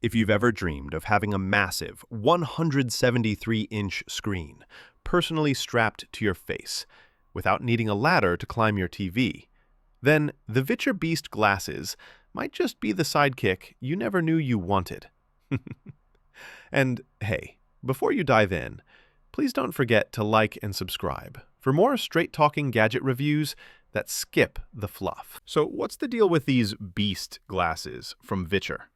If you've ever dreamed of having a massive 173-inch screen personally strapped to your face without needing a ladder to climb your TV, then the Viture Beast glasses might just be the sidekick you never knew you wanted. And hey, before you dive in, please don't forget to like and subscribe for more straight-talking gadget reviews that skip the fluff. So what's the deal with these Beast glasses from Viture?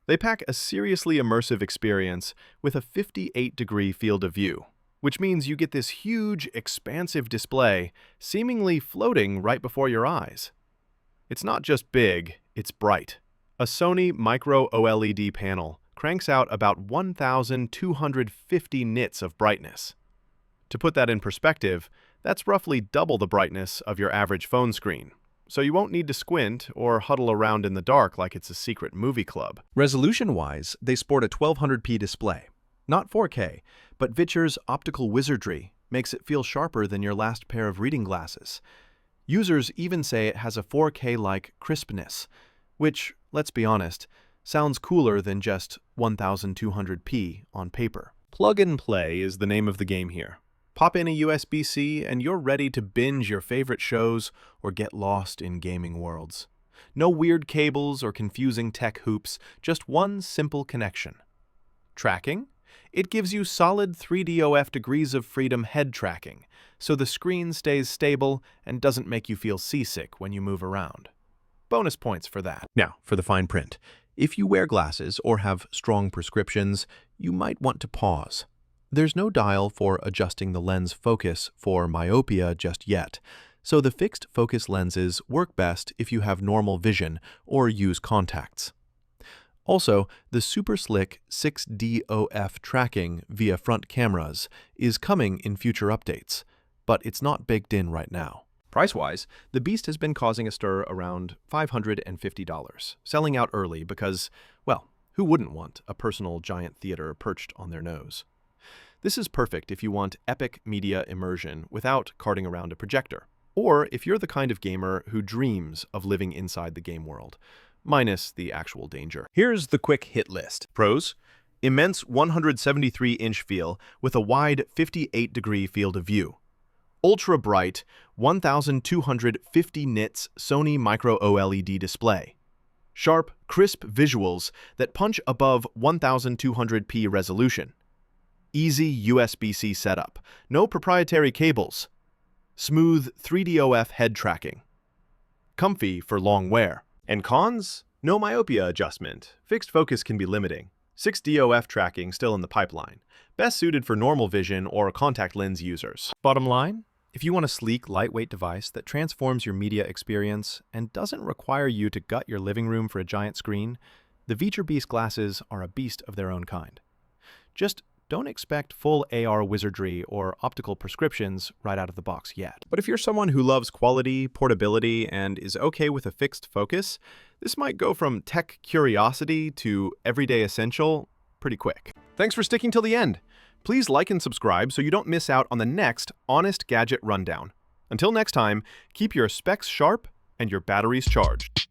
They pack a seriously immersive experience with a 58-degree field of view, which means you get this huge, expansive display seemingly floating right before your eyes. It's not just big, it's bright. A Sony micro-OLED panel cranks out about 1,250 nits of brightness. To put that in perspective, that's roughly double the brightness of your average phone screen, so you won't need to squint or huddle around in the dark like it's a secret movie club. Resolution-wise, they sport a 1200p display. Not 4K, but Viture's optical wizardry makes it feel sharper than your last pair of reading glasses. Users even say it has a 4K-like crispness, which, let's be honest, sounds cooler than just 1200p on paper. Plug and play is the name of the game here. Pop in a USB-C and you're ready to binge your favorite shows or get lost in gaming worlds. No weird cables or confusing tech hoops, just one simple connection. Tracking? It gives you solid 3DOF degrees of freedom head tracking, so the screen stays stable and doesn't make you feel seasick when you move around. Bonus points for that. Now, for the fine print. If you wear glasses or have strong prescriptions, you might want to pause. There's no dial for adjusting the lens focus for myopia just yet, so the fixed focus lenses work best if you have normal vision or use contacts. Also, the super slick 6DOF tracking via front cameras is coming in future updates, but it's not baked in right now. Price-wise, the Beast has been causing a stir around $550, selling out early because, well, who wouldn't want a personal giant theater perched on their nose? This is perfect if you want epic media immersion without carting around a projector, or if you're the kind of gamer who dreams of living inside the game world, minus the actual danger. Here's the quick hit list. Pros: immense 173-inch feel with a wide 58-degree field of view. Ultra bright 1,250 nits Sony micro-OLED display. Sharp, crisp visuals that punch above 1,200p resolution. Easy USB-C setup. No proprietary cables. Smooth 3DOF head tracking. Comfy for long wear. And cons? No myopia adjustment. Fixed focus can be limiting. 6DOF tracking still in the pipeline. Best suited for normal vision or contact lens users. Bottom line? If you want a sleek, lightweight device that transforms your media experience and doesn't require you to gut your living room for a giant screen, the Viture Beast glasses are a beast of their own kind. Just don't expect full AR wizardry or optical prescriptions right out of the box yet. But if you're someone who loves quality, portability, and is okay with a fixed focus, this might go from tech curiosity to everyday essential pretty quick. Thanks for sticking till the end. Please like and subscribe so you don't miss out on the next Honest Gadget Rundown. Until next time, keep your specs sharp and your batteries charged.